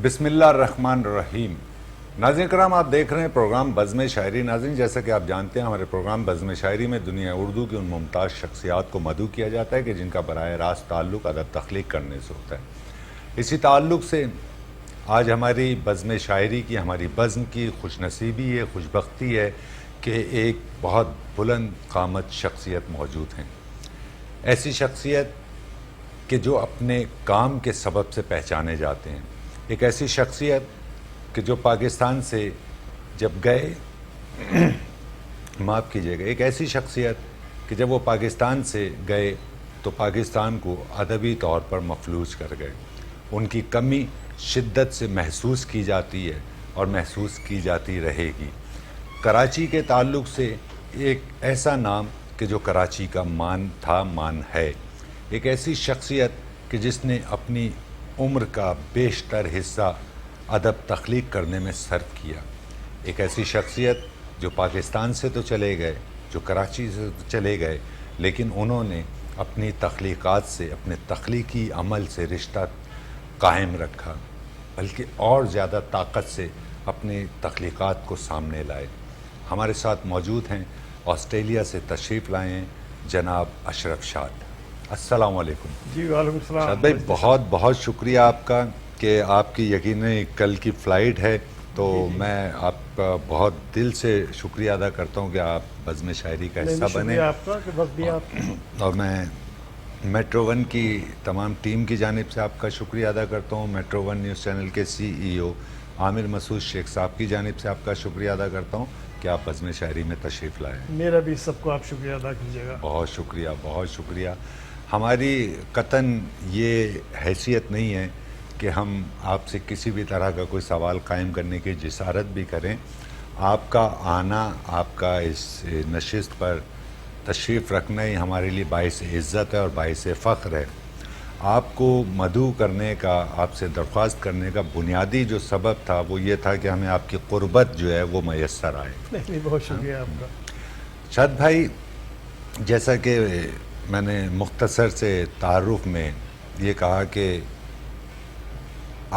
بسم اللہ الرحمن الرحیم۔ ناظرین کرام، آپ دیکھ رہے ہیں پروگرام بزم شاعری۔ ناظرین، جیسا کہ آپ جانتے ہیں ہمارے پروگرام بزم شاعری میں دنیا اردو کی ان ممتاز شخصیات کو مدعو کیا جاتا ہے کہ جن کا براہ راست تعلق ادب تخلیق کرنے سے ہوتا ہے۔ اسی تعلق سے آج ہماری بزم شاعری کی، ہماری بزم کی خوش نصیبی ہے، خوش بختی ہے کہ ایک بہت بلند قامت شخصیت موجود ہیں۔ ایسی شخصیت کہ جو اپنے کام کے سبب سے پہچانے جاتے ہیں۔ ایک ایسی شخصیت کہ جو پاکستان سے جب گئے معاف کیجیے گا، ایک ایسی شخصیت کہ جب وہ پاکستان سے گئے تو پاکستان کو ادبی طور پر مفلوج کر گئے۔ ان کی کمی شدت سے محسوس کی جاتی ہے اور محسوس کی جاتی رہے گی۔ کراچی کے تعلق سے ایک ایسا نام کہ جو کراچی کا مان تھا، مان ہے۔ ایک ایسی شخصیت کہ جس نے اپنی عمر کا بیشتر حصہ ادب تخلیق کرنے میں صرف کیا۔ ایک ایسی شخصیت جو پاکستان سے تو چلے گئے، جو کراچی سے تو چلے گئے، لیکن انہوں نے اپنی تخلیقات سے، اپنے تخلیقی عمل سے رشتہ قائم رکھا، بلکہ اور زیادہ طاقت سے اپنی تخلیقات کو سامنے لائے۔ ہمارے ساتھ موجود ہیں، آسٹریلیا سے تشریف لائے ہیں جناب اشرف شاد۔ السلام علیکم جی وعلیکم السلام شاد بھائی، بہت بہت شکریہ آپ کا کہ آپ کی یقیناً کل کی فلائٹ ہے، تو میں آپ کا بہت دل سے شکریہ ادا کرتا ہوں کہ آپ بزم شاعری کا حصہ بنے۔ شکریہ آپ کا کہ وقت دیا آپ کو۔ اور میں میٹرو ون کی تمام ٹیم کی جانب سے آپ کا شکریہ ادا کرتا ہوں۔ میٹرو ون نیوز چینل کے CEO عامر مسعود شیخ صاحب کی جانب سے آپ کا شکریہ ادا کرتا ہوں کہ آپ بزم شاعری میں تشریف لائے۔ میرا بھی سب کو آپ شکریہ ادا کیجیے گا۔ بہت شکریہ، بہت شکریہ۔ ہماری قطعاً یہ حیثیت نہیں ہے کہ ہم آپ سے کسی بھی طرح کا کوئی سوال قائم کرنے کی جسارت بھی کریں۔ آپ کا آنا، آپ کا اس نشست پر تشریف رکھنا ہی ہمارے لیے باعث عزت ہے اور باعث فخر ہے۔ آپ کو مدعو کرنے کا، آپ سے درخواست کرنے کا بنیادی جو سبب تھا وہ یہ تھا کہ ہمیں آپ کی قربت جو ہے وہ میسر آئے۔ نہیں، بہت شکریہ آپ کا۔ شاد بھائی، جیسا کہ میں نے مختصر سے تعارف میں یہ کہا کہ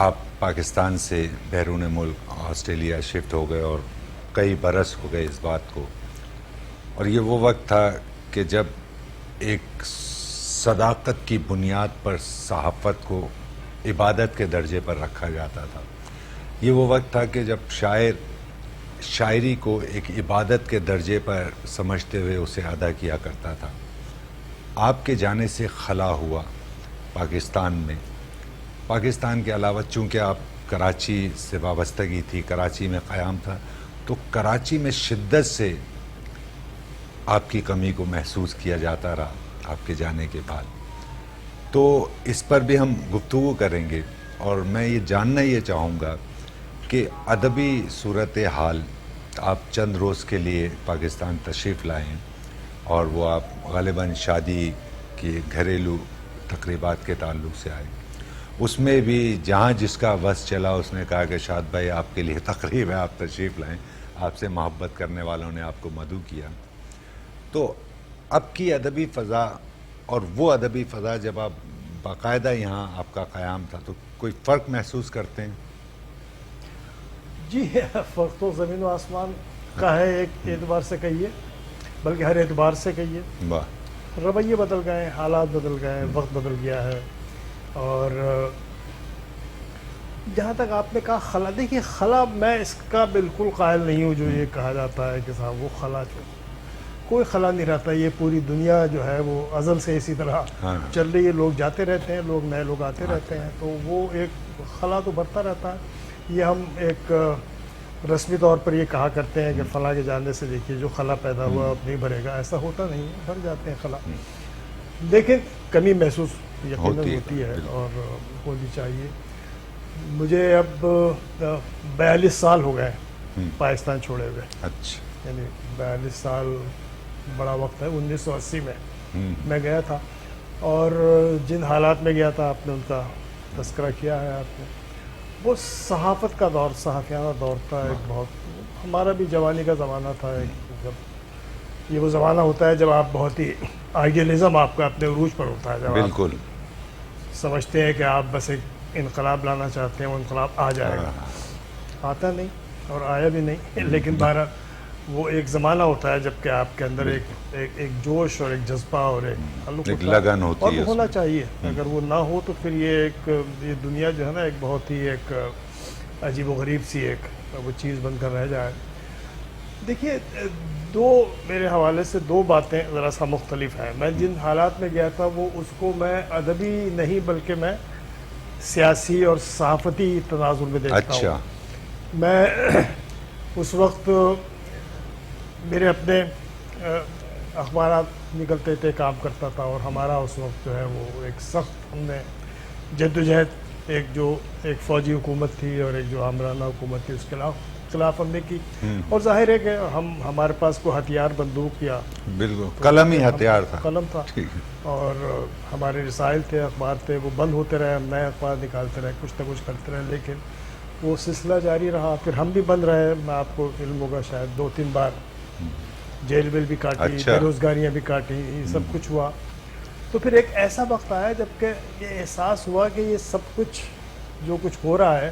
آپ پاکستان سے بیرون ملک آسٹریلیا شفٹ ہو گئے اور کئی برس ہو گئے اس بات کو، اور یہ وہ وقت تھا کہ جب ایک صداقت کی بنیاد پر صحافت کو عبادت کے درجے پر رکھا جاتا تھا۔ یہ وہ وقت تھا کہ جب شاعر شاعری کو ایک عبادت کے درجے پر سمجھتے ہوئے اسے ادا کیا کرتا تھا۔ آپ کے جانے سے خلا ہوا پاکستان میں۔ پاکستان کے علاوہ چونکہ آپ کراچی سے وابستگی تھی، کراچی میں قیام تھا، تو کراچی میں شدت سے آپ کی کمی کو محسوس کیا جاتا رہا آپ کے جانے کے بعد۔ تو اس پر بھی ہم گفتگو کریں گے، اور میں یہ جاننا یہ چاہوں گا کہ ادبی صورتحال، آپ چند روز کے لیے پاکستان تشریف لائے ہیں اور وہ آپ غالباً شادی کی گھریلو تقریبات کے تعلق سے آئے۔ اس میں بھی جہاں جس کا وس چلا اس نے کہا کہ شاد بھائی آپ کے لیے تقریب ہے، آپ تشریف لائیں، آپ سے محبت کرنے والوں نے آپ کو مدعو کیا۔ تو اب کی ادبی فضا اور وہ ادبی فضا جب آپ باقاعدہ یہاں آپ کا قیام تھا، تو کوئی فرق محسوس کرتے ہیں؟ جی، فرق تو زمین و آسمان کا ہے، ایک اعتبار سے کہیے، بلکہ ہر اعتبار سے کہیے۔ واہ، رویے بدل گئے، حالات بدل گئے، وقت بدل گیا ہے۔ اور جہاں تک آپ نے کہا خلا، دیکھیے خلا میں اس کا بالکل قائل نہیں ہوں جو یہ کہا جاتا ہے کہ صاحب وہ خلا، جو کوئی خلا نہیں رہتا۔ یہ پوری دنیا جو ہے وہ ازل سے اسی طرح چل رہی ہے، لوگ جاتے رہتے ہیں، لوگ نئے لوگ آتے رہتے ہیں، تو وہ ایک خلا تو بڑھتا رہتا ہے۔ یہ ہم ایک رسمی طور پر یہ کہا کرتے ہیں کہ فلاں کے جانے سے دیکھیے جو خلا پیدا ہوا اب نہیں بھرے گا، ایسا ہوتا نہیں ہے، بھر جاتے ہیں خلا، لیکن کمی محسوس یقیناً ہوتی ہے اور ہونی چاہیے۔ مجھے اب 42 سال ہو گئے پاکستان چھوڑے ہوئے۔ اچھا، یعنی 42 سال بڑا وقت ہے۔ 1980 میں میں گیا تھا، اور جن حالات میں گیا تھا آپ نے ان کا تذکرہ کیا ہے آپ نے۔ وہ صحافت کا دور، صحافیانہ دور تھا، ایک بہت، ہمارا بھی جوانی کا زمانہ تھا، ایک جب یہ وہ زمانہ ہوتا ہے جب آپ بہت ہی آئیڈیلزم آپ کا اپنے عروج پر ہوتا ہے، جب بالکل آپ سمجھتے ہیں کہ آپ بس ایک انقلاب لانا چاہتے ہیں وہ انقلاب آ جائے گا، آتا نہیں اور آیا بھی نہیں، لیکن بہرحال وہ ایک زمانہ ہوتا ہے جب کہ آپ کے اندر ایک جوش اور ایک جذبہ اور ایک تعلق ایک ہوتا ہے، لگن ہوتی اور ہے وہ اس ہونا میں۔ چاہیے۔ اگر وہ نہ ہو تو پھر یہ دنیا جو ہے نا ایک بہت ہی ایک عجیب و غریب سی ایک وہ چیز بن کر رہ جائے۔ دیکھیے میرے حوالے سے دو باتیں ذرا سا مختلف ہیں۔ میں جن حالات میں گیا تھا وہ اس کو میں ادبی نہیں بلکہ میں سیاسی اور صحافتی تناظر میں دیکھتا اچھا، ہوں۔ میں اس وقت میرے اپنے اخبارات نکلتے تھے، کام کرتا تھا، اور ہمارا اس وقت جو ہے وہ ایک سخت ہم نے جدوجہد ایک فوجی حکومت تھی اور ایک جو آمرانہ حکومت تھی اس کے خلاف ہم نے کی، اور ظاہر ہے کہ ہمارے پاس کوئی ہتھیار بندوق یا بالکل قلم ہی ہتھیار تھا، قلم تھا، اور ہمارے رسائل تھے، اخبار تھے، وہ بند ہوتے رہے، ہم نئے اخبار نکالتے رہے، کچھ نہ کچھ کرتے رہے، لیکن وہ سلسلہ جاری رہا۔ پھر ہم بھی بند رہے، میں آپ کو علم ہوگا شاید 2-3 بار جیل ویل بھی کاٹی، اچھا، بے روزگاریاں بھی کاٹی، یہ سب کچھ ہوا۔ تو پھر ایک ایسا وقت آیا جب کہ یہ احساس ہوا کہ یہ سب کچھ جو کچھ ہو رہا ہے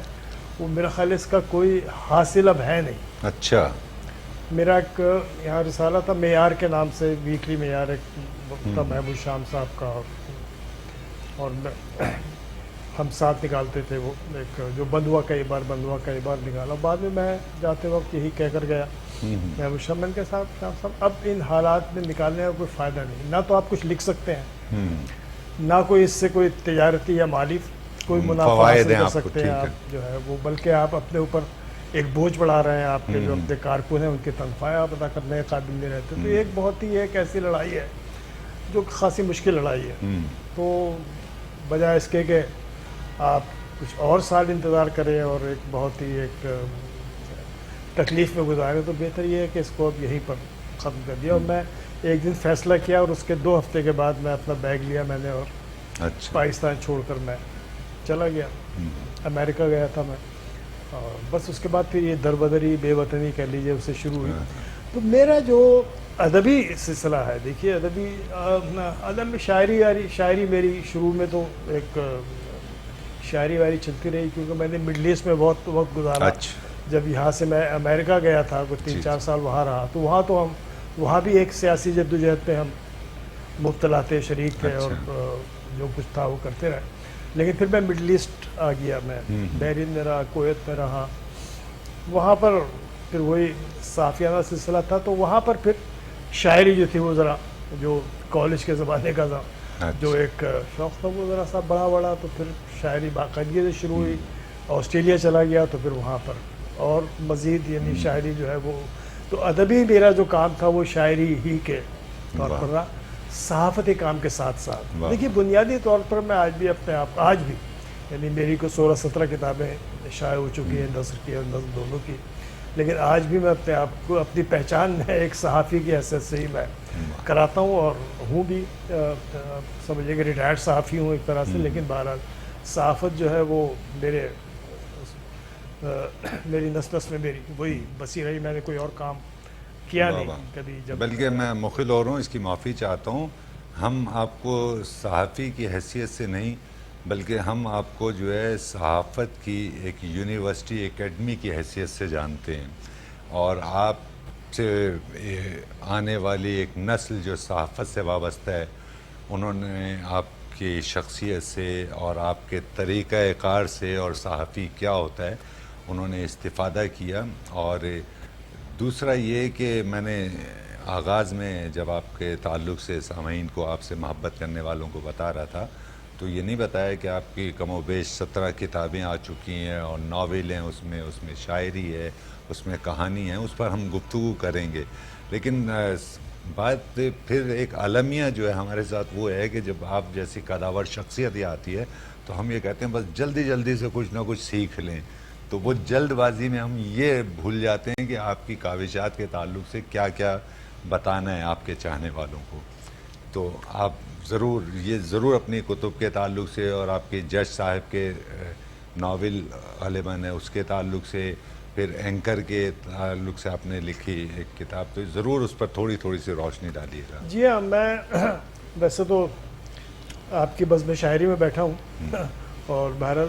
وہ میرا خیال اس کا کوئی حاصل اب ہے نہیں۔ اچھا، میرا ایک یہاں رسالہ تھا معیار کے نام سے، ویکلی معیار، ایک تھا محبوب شام صاحب کا، اور ہم ساتھ نکالتے تھے، وہ ایک جو بند ہوا کئی بار نکالا۔ بعد میں جاتے وقت یہی کہہ کر گیا محبوب شام کے ساتھ، شام صاحب اب ان حالات میں نکالنے کا کوئی فائدہ نہیں، نہ تو آپ کچھ لکھ سکتے ہیں، نہ کوئی اس سے کوئی تجارتی یا مالی کوئی منافع حاصل کر سکتے ہیں آپ جو ہے وہ، بلکہ آپ اپنے اوپر ایک بوجھ بڑھا رہے ہیں، آپ کے جو اپنے کارکن ہیں ان کی تنخواہیں آپ ادا کرنے کے قابل نہیں رہتے۔ تو ایک بہت ہی ایک ایسی لڑائی ہے جو خاصی مشکل لڑائی ہے۔ تو بجائے اس کے کہ آپ کچھ اور سال انتظار کریں اور ایک بہت ہی ایک تکلیف میں گزارے، تو بہتر یہ ہے کہ اس کو اب یہیں پر ختم کر دیا۔ اور میں ایک دن فیصلہ کیا اور اس کے 2 ہفتے کے بعد میں اپنا بیگ لیا میں نے، اور پاکستان چھوڑ کر میں چلا گیا، امریکہ گیا تھا میں، اور بس اس کے بعد پھر یہ دربدری بے وطنی کہہ لیجیے اسے شروع ہوئی۔ تو میرا جو ادبی سلسلہ ہے، دیکھیے ادب میں شاعری میری شروع میں تو ایک شاعری وائری چلتی رہی، کیونکہ میں نے مڈل ایسٹ میں بہت وقت گزارا۔ جب یہاں سے میں امریکہ گیا تھا، کوئی 3-4 سال وہاں رہا، تو وہاں بھی ایک سیاسی جدوجہد پہ ہم مبتلا تھے، شریک تھے، اور جو کچھ تھا وہ کرتے رہے۔ لیکن پھر میں مڈل ایسٹ آ گیا، میں بحرین میں رہا، کویت میں رہا، وہاں پر پھر وہی صحافیانہ سلسلہ تھا، تو وہاں پر پھر شاعری جو تھی وہ ذرا جو کالج کے زمانے کا تھا، جو ایک شوق تھا وہ ذرا سا بڑا، تو پھر شاعری باقاعدگی سے شروع ہوئی۔ آسٹریلیا چلا گیا تو پھر وہاں پر اور مزید یعنی شاعری جو ہے وہ، تو ادبی میرا جو کام تھا وہ شاعری ہی کے طور پر رہا، صحافتی کام کے ساتھ ساتھ۔ دیکھیے بنیادی طور پر میں آج بھی اپنے آپ، آج بھی یعنی میری کو 16-17 کتابیں شائع ہو چکی ہیں، نثر کی اور نظم دونوں کی، لیکن آج بھی میں اپنے آپ کو اپنی پہچان میں ایک صحافی کی حیثیت سے ہی میں کراتا ہوں، اور ہوں بھی سمجھیے کہ ریٹائرڈ صحافی ہوں ایک طرح سے، لیکن بہرحال صحافت جو ہے وہ میری نس میں میری وہی بسی رہی، میں نے کوئی اور کام کیا نہیں کبھی۔ بلکہ میں مخل اور ہوں، اس کی معافی چاہتا ہوں، ہم آپ کو صحافی کی حیثیت سے نہیں بلکہ ہم آپ کو جو ہے صحافت کی ایک یونیورسٹی اکیڈمی کی حیثیت سے جانتے ہیں، اور آپ سے آنے والی ایک نسل جو صحافت سے وابستہ ہے، انہوں نے آپ کی شخصیت سے اور آپ کے طریقہ کار سے اور صحافی کیا ہوتا ہے انہوں نے استفادہ کیا۔ اور دوسرا یہ کہ میں نے آغاز میں جب آپ کے تعلق سے سامعین کو آپ سے محبت کرنے والوں کو بتا رہا تھا تو یہ نہیں بتایا کہ آپ کی کم و بیش 17 کتابیں آ چکی ہیں اور ناول ہیں، اس میں شاعری ہے، اس میں کہانی ہے، اس پر ہم گفتگو کریں گے۔ لیکن بات پھر ایک المیہ جو ہے ہمارے ساتھ وہ ہے کہ جب آپ جیسی قداور شخصیت یہ آتی ہے تو ہم یہ کہتے ہیں بس جلدی سے کچھ نہ کچھ سیکھ لیں، تو وہ جلد بازی میں ہم یہ بھول جاتے ہیں کہ آپ کی کاوشات کے تعلق سے کیا کیا بتانا ہے آپ کے چاہنے والوں کو۔ تو آپ ضرور اپنی کتب کے تعلق سے اور آپ کے جج صاحب کے ناول غالباً ہے اس کے تعلق سے، پھر اینکر کے تعلق سے آپ نے لکھی ایک کتاب، تو ضرور اس پر تھوڑی سی روشنی ڈالیے گا۔ جی ہاں، میں ویسے تو آپ کی بزم شاعری میں بیٹھا ہوں، اور بہرحال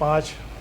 5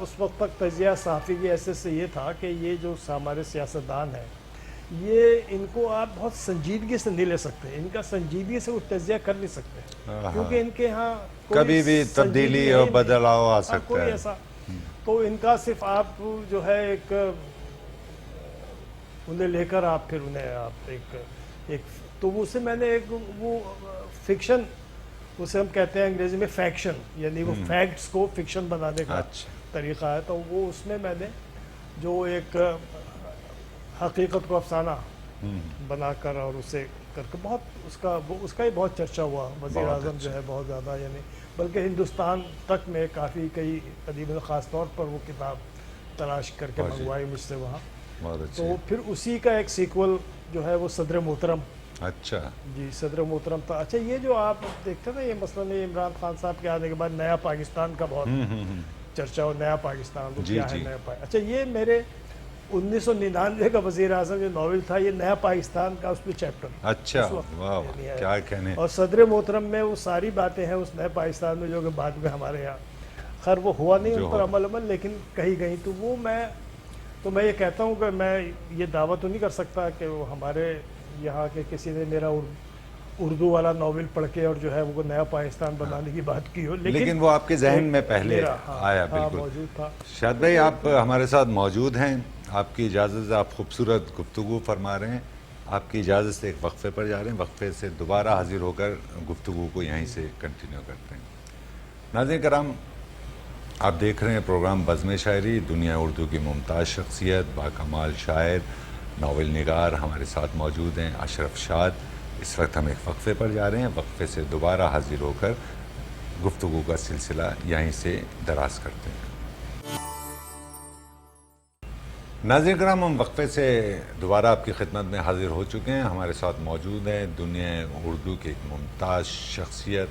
اس وقت تک تجزیہ صحافی کی حیثیت سے یہ تھا کہ یہ جو ہمارے سیاستدان ہیں یہ ان کو آپ بہت سنجیدگی سے نہیں لے سکتے، ان کا سنجیدگی سے وہ تجزیہ کر نہیں سکتے، کیونکہ ان کے ہاں کبھی بھی تبدیلی اور بدلاؤ آ سکتا کوئی ہے ایسا، تو ان کا صرف آپ جو ہے ایک انہیں لے کر آپ پھر انہیں آپ ایک تو اسے میں نے ایک وہ فکشن، اسے ہم کہتے ہیں انگریزی میں فیکشن، یعنی وہ فیکٹس کو فکشن بنانے کا طریقہ ہے، تو وہ اس میں میں نے جو ایک حقیقت کو افسانہ بنا کر اور اسے کر کے بہت اس کا ہی بہت چرچا ہوا، وزیر اعظم جو ہے بہت زیادہ، یعنی بلکہ ہندوستان تک میں کافی کئی ادیب خاص طور پر وہ کتاب تلاش کر کے منگوائی مجھ سے وہاں، تو پھر اسی کا ایک سیکول جو ہے وہ صدر محترم، اچھا جی صدر محترم تھا۔ اچھا یہ جو آپ دیکھتے تھے یہ مثلاً عمران خان صاحب کے آنے کے بعد نیا پاکستان کا بہت چرچا ہو، نیا پاکستان وہ کیا ہے نیا پاکستان، اچھا یہ میرے 1999 کا وزیر اعظم جو ناول تھا یہ نیا پاکستان کا اس میں چیپٹر، اچھا واہ کیا کہنے، اور صدر محترم میں وہ ساری باتیں ہیں اس نئے پاکستان میں جو کہ بعد میں ہمارے یہاں خیر وہ ہوا نہیں ان پر عمل لیکن کہیں گئی، تو وہ میں یہ کہتا ہوں کہ میں یہ دعویٰ تو نہیں کر سکتا کہ وہ ہمارے یہاں کے کسی نے میرا اردو والا ناول پڑھ کے اور جو ہے وہ نیا پاکستان بنانے کی بات کی ہو، لیکن وہ آپ کے ذہن میں پہلے آیا بالکل موجود تھا۔ شاہد بھائی آپ ہمارے ساتھ موجود ہیں، آپ کی اجازت سے آپ خوبصورت گفتگو فرما رہے ہیں، آپ کی اجازت سے ایک وقفے پر جا رہے ہیں، وقفے سے دوبارہ حاضر ہو کر گفتگو کو یہیں سے کنٹینیو کرتے ہیں۔ ناظرین کرام، آپ دیکھ رہے ہیں پروگرام بزم شاعری، دنیا اردو کی ممتاز شخصیت، باکمال شاعر، ناول نگار ہمارے ساتھ موجود ہیں اشرف شاد۔ اس وقت ہم ایک وقفے پر جا رہے ہیں، وقفے سے دوبارہ حاضر ہو کر گفتگو کا سلسلہ یہیں سے دراز کرتے ہیں۔ ناظرین کرام، ہم وقفے سے دوبارہ آپ کی خدمت میں حاضر ہو چکے ہیں، ہمارے ساتھ موجود ہیں دنیا اردو کی ایک ممتاز شخصیت،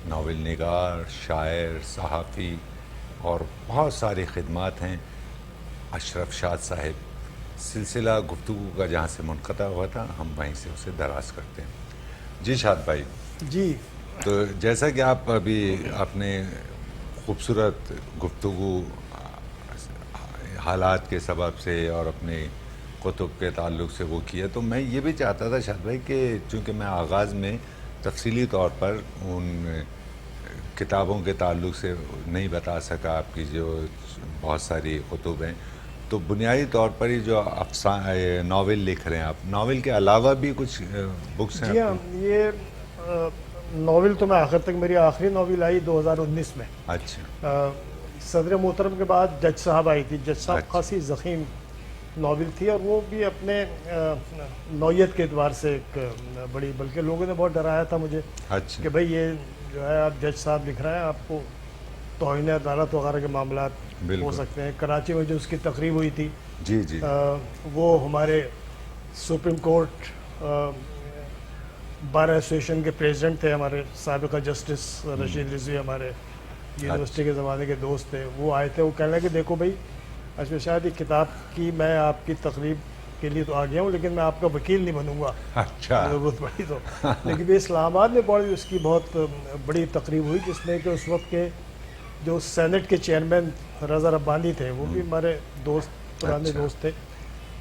ناول نگار، شاعر، صحافی اور بہت ساری خدمات ہیں اشرف شاد صاحب۔ سلسلہ گفتگو کا جہاں سے منقطع ہوا تھا ہم وہیں سے اسے دراز کرتے ہیں۔ جی شاد بھائی، جی تو جیسا کہ آپ ابھی اپنے خوبصورت گفتگو حالات کے سبب سے اور اپنے کتب کے تعلق سے وہ کیا، تو میں یہ بھی چاہتا تھا شاد بھائی کہ چونکہ میں آغاز میں تفصیلی طور پر ان کتابوں کے تعلق سے نہیں بتا سکا، آپ کی جو بہت ساری کتب ہیں، تو بنیادی طور پر ہی جو ناول لکھ رہے ہیں آپ، ناول کے علاوہ بھی کچھ بکس ہیں؟ جی ہاں، یہ ناول تو میں آخر تک، میری آخری ناول آئی 2019 میں، اچھا صدر محترم کے بعد جج صاحب آئی تھی، جج صاحب خاصی ضخیم ناول تھی اور وہ بھی اپنے نوعیت کے اعتبار سے ایک بڑی، بلکہ لوگوں نے بہت ڈرایا تھا مجھے کہ بھئی یہ جو ہے آپ جج صاحب لکھ رہے ہیں، آپ کو توہین عدالت وغیرہ کے معاملات ہو سکتے ہیں۔ کراچی میں جو اس کی تقریب ہوئی تھی، جی جی، وہ ہمارے سپریم کورٹ بار ایسوسیشن کے پریزیڈنٹ تھے، ہمارے سابقہ جسٹس رشید رضوی، ہمارے یونیورسٹی کے زمانے کے دوست تھے، وہ آئے تھے، وہ کہنے لگے کہ دیکھو بھائی اشرف شاد یہ کتاب کی میں آپ کی تقریب کے لیے تو آ گیا ہوں لیکن میں آپ کا وکیل نہیں بنوں گا، اچھا ضرورت پڑی تو۔ لیکن بھی اسلام آباد میں بڑی اس کی بہت بڑی تقریب ہوئی، جس میں کہ اس وقت کے جو سینٹ کے چیئرمین رضا ربانی تھے، وہ بھی ہمارے دوست، پرانے دوست تھے،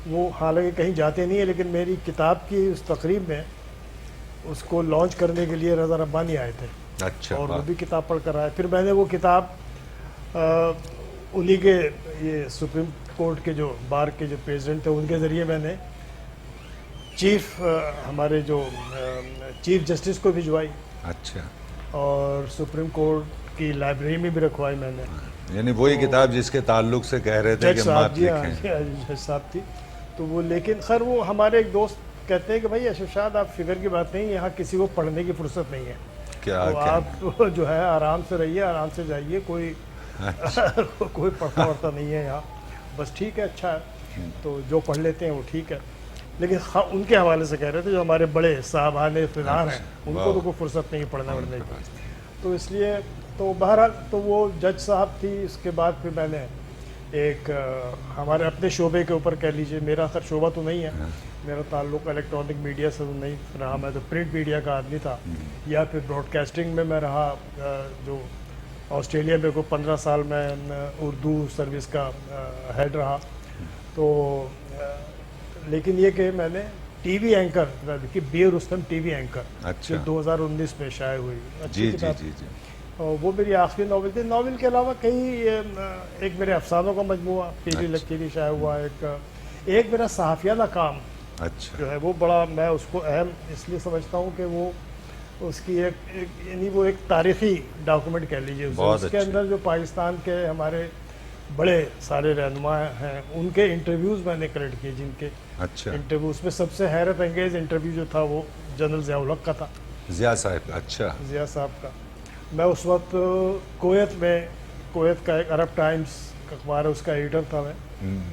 وہ حالانکہ کہیں جاتے نہیں ہیں لیکن میری کتاب کی اس تقریب میں اس کو لانچ کرنے کے لیے رضا ربانی آئے تھے، اچھا، اور وہ بھی کتاب پڑھ کر آئے۔ پھر میں نے وہ کتاب انہی کے یہ سپریم کورٹ کے جو بار کے جو پریزیڈنٹ تھے ان کے ذریعے میں نے ہمارے جو چیف جسٹس کو بھجوائی، اچھا، اور سپریم کورٹ کی لائبریری میں بھی رکھوائی میں نے، یعنی وہی کتاب جس کے تعلق سے کہہ رہے تھے کہ مات لکھیں۔ جج صاحب تھی تو وہ، لیکن خیر وہ ہمارے ایک دوست کہتے ہیں کہ بھائی اشرف شاد آپ فکر کی بات نہیں، یہاں کسی کو پڑھنے کی فرصت نہیں ہے، تو آپ جو ہے آرام سے رہیے، آرام سے جائیے، کوئی پڑھتا وڑھتا نہیں ہے یہاں، بس ٹھیک ہے، اچھا ہے، تو جو پڑھ لیتے ہیں وہ ٹھیک ہے۔ لیکن ان کے حوالے سے کہہ رہے تھے جو ہمارے بڑے صاحبان اقتدار ہیں ان کو تو کوئی فرصت نہیں پڑھنے وڑھنے کی، تو اس لیے تو بہرحال تو وہ جج صاحب تھی۔ اس کے بعد پھر میں نے ایک ہمارے اپنے شعبے کے اوپر کہہ لیجئے، میرا خیر شعبہ تو نہیں ہے، میرا تعلق الیکٹرانک میڈیا سے تو نہیں رہا، میں تو پرنٹ میڈیا کا آدمی تھا، یا پھر براڈ کاسٹنگ میں رہا جو آسٹریلیا میں کو 15 سال میں اردو سروس کا ہیڈ رہا. تو لیکن یہ کہ میں نے ٹی وی اینکر دیکھیے بیر رستم ٹی وی اینکر اچھا 2019 میں شائع ہوئی. جی جی جی جی. اور وہ میری آخری ناول تھی. ناول کے علاوہ کئی ایک میرے افسانوں کا مجموعہ پیلی لکیری شائع ہوا. ایک میرا صحافیانہ کام اچھا جو ہے وہ بڑا میں اس کو اہم اس لیے سمجھتا ہوں کہ وہ اس کی یعنی وہ ایک تاریخی ڈاکومنٹ کہہ لیجیے. اس کے اندر جو پاکستان کے ہمارے بڑے سارے رہنما ہیں ان کے انٹرویوز میں نے کلیکٹ کیے, جن کے اچھا انٹرویوز میں سب سے حیرت انگیز انٹرویو جو تھا وہ جنرل ضیاء الحق کا تھا. ضیاء صاحب. اچھا ضیاء صاحب کا. میں اس وقت کویت کا ایک عرب ٹائمز اخبار ہے اس کا ایڈیٹر تھا میں.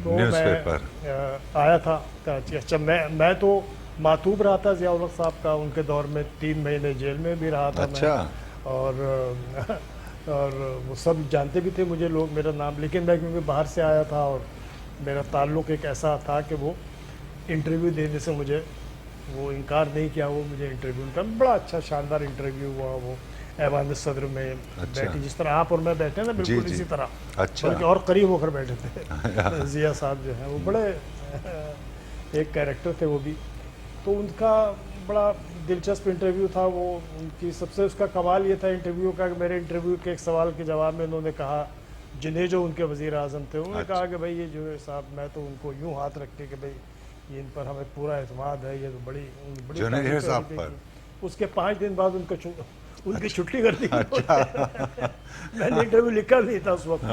تو نیوز میں پیپر آیا تھا کراچی. اچھا میں تو معطوب رہا تھا ضیاء الحق صاحب کا. ان کے دور میں 3 مہینے جیل میں بھی رہا تھا میں. اچھا. اور وہ سب جانتے بھی تھے مجھے لوگ, میرا نام. لیکن میں کیونکہ باہر سے آیا تھا اور میرا تعلق ایک ایسا تھا کہ وہ انٹرویو دینے سے مجھے وہ انکار نہیں کیا. وہ مجھے انٹرویو کا بڑا اچھا شاندار انٹرویو ہوا. وہ ایوان صدر میں بیٹھی جس طرح آپ اور میں بیٹھے نا بالکل اسی طرح, بلکہ اور قریب ہو کر بیٹھے تھے. ضیاء صاحب جو ہیں وہ بڑے ایک کیریکٹر تھے وہ بھی. تو ان کا بڑا دلچسپ انٹرویو تھا. وہ ان کی سب سے اس کا کمال یہ تھا انٹرویو کا کہ میرے انٹرویو کے ایک سوال کے جواب میں انہوں نے کہا, جنہیں جو ان کے وزیر اعظم تھے, انہوں نے کہا کہ بھائی یہ جو ہے صاحب میں تو ان کو یوں ہاتھ رکھ کے کہ بھائی یہ ان پر ہمیں پورا اعتماد ہے, یہ تو بڑی جنید صاحب پر. اس کے 5 دن بعد ان کی چھٹی کر دی. میں نے انٹرویو لکھا نہیں تھا اس وقت,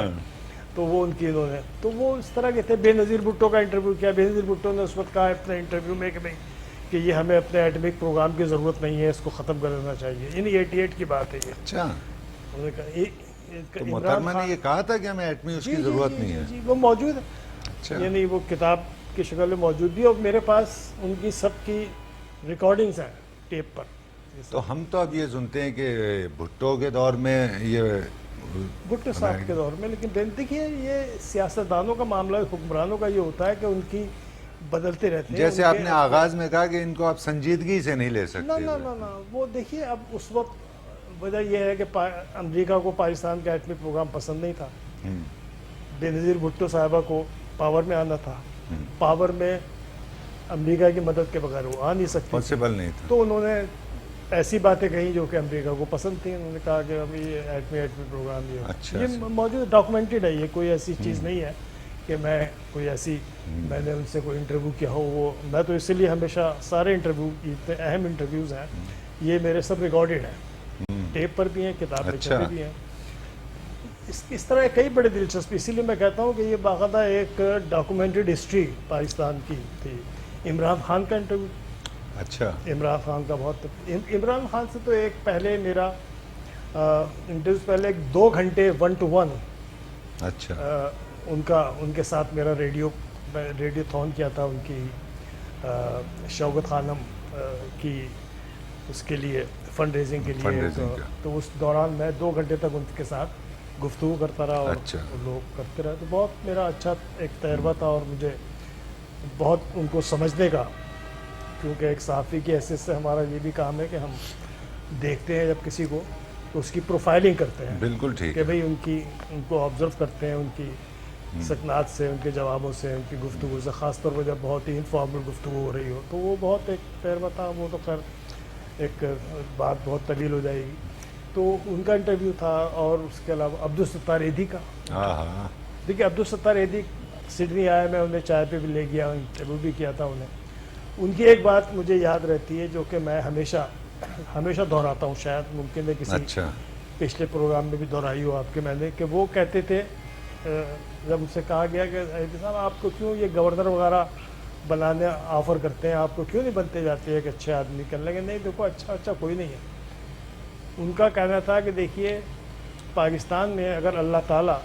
تو وہ ان کی انہوں نے تو وہ اس طرح کے تھے. بے نظیر بھٹو کا انٹرویو کیا. بے نظیر بھٹو نے اس وقت کہا اپنے انٹرویو میں کہ بھائی کہ یہ ہمیں اپنے ایٹمک پروگرام کی ضرورت نہیں ہے, اس کو ختم کر دینا چاہیے. یعنی 88 کی بات ہے یہ. اچھا. انہوں نے کہا محترمہ نے یہ کہا تھا کہ ہمیں ایٹمی اس کی ضرورت نہیں ہے. جی وہ موجود ہے. اچھا. یعنی وہ کتاب کی شکل میں موجود بھی, اور میرے پاس ان کی سب کی ریکارڈنگز ہیں ٹیپ پر. تو ہم تو اب یہ سنتے ہیں کہ بھٹو کے دور میں یہ بھٹو صاحب کے دور میں, لیکن دیکھیے یہ سیاستدانوں کا معاملہ, حکمرانوں کا یہ ہوتا ہے کہ ان کی بدلتے رہتے ہیں. جیسے آپ نے آغاز میں کہا کہ ان کو آپ سنجیدگی سے نہیں لے سکتے. نہ وہ دیکھیے اب اس وقت وجہ یہ ہے کہ امریکہ کو پاکستان کا ایٹمی پروگرام پسند نہیں تھا. بے نظیر بھٹو صاحبہ کو پاور میں آنا تھا. پاور میں امریکہ کی مدد کے بغیر وہ آ نہیں سکتی, پاسبل نہیں تھا. تو انہوں نے ایسی باتیں کہیں جو کہ امریکہ کو پسند تھیں. انہوں نے کہا کہ ابھی یہ ایٹمی پروگرام یہ موجود ڈاکومنٹڈ ہے. یہ کوئی ایسی چیز نہیں ہے کہ میں کوئی ایسی میں نے ان سے کوئی انٹرویو کیا ہو. وہ میں تو اسی لیے ہمیشہ سارے انٹرویو اتنے اہم انٹرویوز ہیں یہ میرے سب ریکارڈڈ ہیں, ٹیپ پر بھی ہیں, کتاب میں چھپے بھی ہیں. اس طرح کئی بڑے دلچسپ, اسی لیے میں کہتا ہوں کہ یہ باقاعدہ ایک ڈاکومنٹڈ ہسٹری پاکستان کی تھی. عمران خان کا انٹرویو. اچھا. عمران خان کا بہت, عمران خان سے تو ایک پہلے میرا انٹرویو پہلے 2 گھنٹے 1 to 1 اچھا ان کے ساتھ میرا ریڈیو تھون کیا تھا. ان کی شوکت خانم کی اس کے لیے فنڈ ریزنگ کے لیے. تو اس دوران میں 2 گھنٹے تک ان کے ساتھ گفتگو کرتا رہا اور لوگ کرتے رہے. تو بہت میرا اچھا ایک تجربہ تھا, اور مجھے بہت ان کو سمجھنے کا, کیونکہ ایک صحافی کی حیثیت سے ہمارا یہ بھی کام ہے کہ ہم دیکھتے ہیں جب کسی کو تو اس کی پروفائلنگ کرتے ہیں. بالکل ٹھیک کہ بھئی ان کو آبزرو کرتے ہیں, ان کی سکنات سے, ان کے جوابوں سے, ان کی گفتگو سے, خاص طور پر جب بہت ہی انفارمل گفتگو ہو رہی ہو. تو وہ بہت ایک تجربہ تھا. وہ تو خیر ایک بات بہت طویل ہو جائے گی. تو ان کا انٹرویو تھا. اور اس کے علاوہ عبدالستار ایدھی کا. دیکھیے عبدالستار ایدھی سڈنی آیا, میں انہیں چائے پہ بھی لے گیا, انٹرویو بھی کیا تھا انہیں. ان کی ایک بات مجھے یاد رہتی ہے جو کہ میں ہمیشہ دہراتا ہوں, شاید ممکن ہے کسی پچھلے پروگرام میں بھی دہرائی ہو آپ کے میں نے, کہ وہ کہتے تھے جب ان سے کہا گیا کہ صاحب آپ کو کیوں یہ گورنر وغیرہ بنانے آفر کرتے ہیں, آپ کو کیوں نہیں بنتے جاتے ہیں کہ اچھے آدمی کر لیں گے. نہیں دیکھو اچھا کوئی نہیں ہے. ان کا کہنا تھا کہ دیکھیے پاکستان میں اگر اللہ تعالیٰ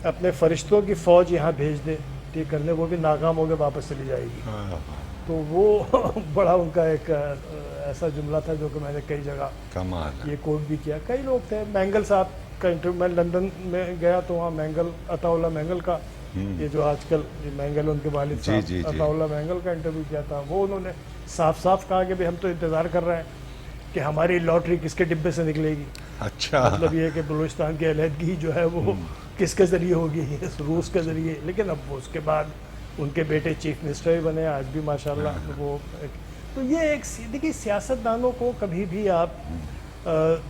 اپنے فرشتوں کی فوج یہاں بھیج دے ٹھیک کرنے, وہ بھی ناکام ہو کے واپس چلی جائے گی. تو وہ بڑا ان کا ایک ایسا جملہ تھا جو کہ میں نے کئی جگہ یہ کوٹ بھی کیا. کئی لوگ تھے. مینگل صاحب کا انٹرویو, میں لندن میں گیا تو وہاں مینگل, عطا اللہ مینگل کا, یہ جو آج کل مینگل ان کے والد صاحب عطا اللہ مینگل کا انٹرویو کیا تھا. وہ انہوں نے صاف کہا کہ بھئی ہم تو انتظار کر رہے ہیں کہ ہماری لاٹری کس کے ڈبے سے نکلے گی. اچھا مطلب یہ کہ بلوچستان کی علیحدگی جو ہے وہ کس کے ذریعے ہوگی, روس کے ذریعے. لیکن اب وہ اس کے بعد ان کے بیٹے چیف منسٹر بھی بنے, آج بھی ماشاءاللہ وہ. تو یہ ایک دیکھیے سیاستدانوں کو کبھی بھی آپ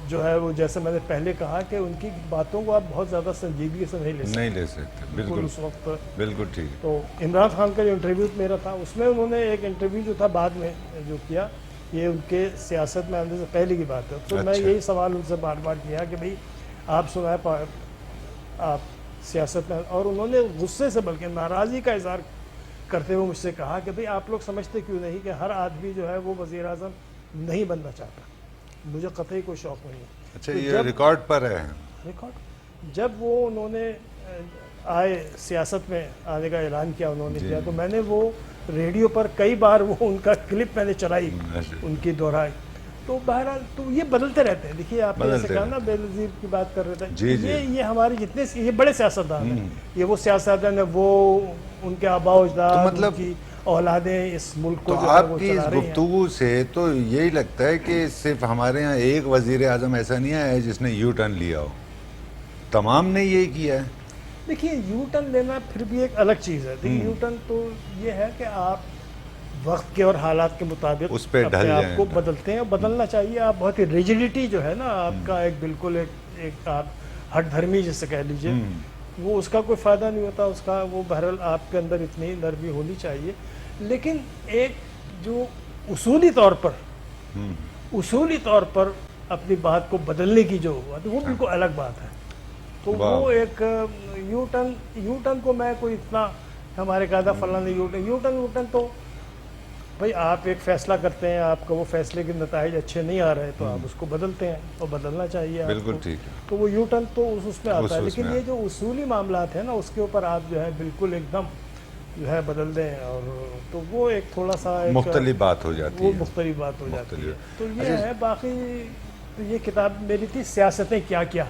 جو ہے وہ, جیسے میں نے پہلے کہا کہ ان کی باتوں کو آپ بہت زیادہ سنجیدگی سے نہیں لے سکتے. بالکل بالکل اس وقت. بالکل ٹھیک. تو عمران خان کا جو انٹرویو میرا تھا اس میں انہوں نے ایک انٹرویو جو تھا بعد میں جو کیا, یہ ان کے سیاست میں آنے سے پہلے کی بات ہے. تو میں یہی سوال ان سے بار بار کیا کہ بھئی آپ سنائیں آپ سیاست میں, اور انہوں نے غصے سے بلکہ ناراضی کا اظہار کرتے ہوئے مجھ سے کہا کہ بھئی آپ لوگ سمجھتے کیوں نہیں کہ ہر آدمی جو ہے وہ وزیر اعظم نہیں بننا چاہتا. مجھے قطعی کوئی شوق نہیں ہے. اچھا یہ ریکارڈ پر ہے ریکارڈ جب وہ انہوں نے آئے سیاست میں آنے کا اعلان کیا انہوں نے کیا, تو میں نے وہ ریڈیو پر کئی بار وہ ان کا کلپ میں نے چلائی, ان کی دہرائی. تو بہرحال تو یہ بدلتے رہتے ہیں. دیکھیے آپ نے جیسے کہا نا بے نظیر کی بات کر رہے تھے, یہ ہمارے جتنے یہ بڑے سیاستدان ہیں, یہ وہ سیاستدان ہیں, وہ ان کے آباء و اجداد, مطلب کی اولادیں اس ملک کو جو ہے وہ چلا رہی ہیں. آپ کی اس گفتگو سے تو یہی لگتا ہے کہ صرف ہمارے ہاں ایک وزیر اعظم ایسا نہیں آیا ہے جس نے یو ٹرن لیا ہو, تمام نے یہی کیا ہے. دیکھیے یو ٹرن لینا پھر بھی ایک الگ چیز ہے. دیکھیے یو ٹرن تو یہ ہے کہ آپ وقت کے اور حالات کے مطابق اس پہ اپنے آپ کو بدلتے ہیں, اور بدلنا چاہیے. آپ بہت ہی ریجیڈیٹی جو ہے نا آپ کا, ایک بالکل ایک آپ ہٹ دھرمی جسے کہہ لیجئے, وہ اس کا کوئی فائدہ نہیں ہوتا. اس کا وہ بہرحال آپ کے اندر اتنی نرمی ہونی چاہیے. لیکن ایک جو اصولی طور پر اپنی بات کو بدلنے کی جو بات ہے وہ بالکل الگ بات ہے. تو وہ ایک یو ٹرن کو میں کوئی اتنا ہمارے کہا تھا فلاں نے یو ٹرن تو بھائی آپ ایک فیصلہ کرتے ہیں, آپ کا وہ فیصلے کے نتائج اچھے نہیں آ رہے تو آپ اس کو بدلتے ہیں, اور بدلنا چاہیے. بالکل ٹھیک ہے. تو وہ یو ٹرن تو اس میں آتا ہے. لیکن یہ جو اصولی معاملات ہیں نا اس کے اوپر آپ جو ہے بالکل ایک دم جو ہے بدل دیں, اور تو وہ ایک تھوڑا سا مختلف بات ہو جاتی ہے. وہ مختلف بات ہو جاتی ہے. تو یہ ہے. باقی یہ کتاب میری تھی سیاستیں کیا کیا,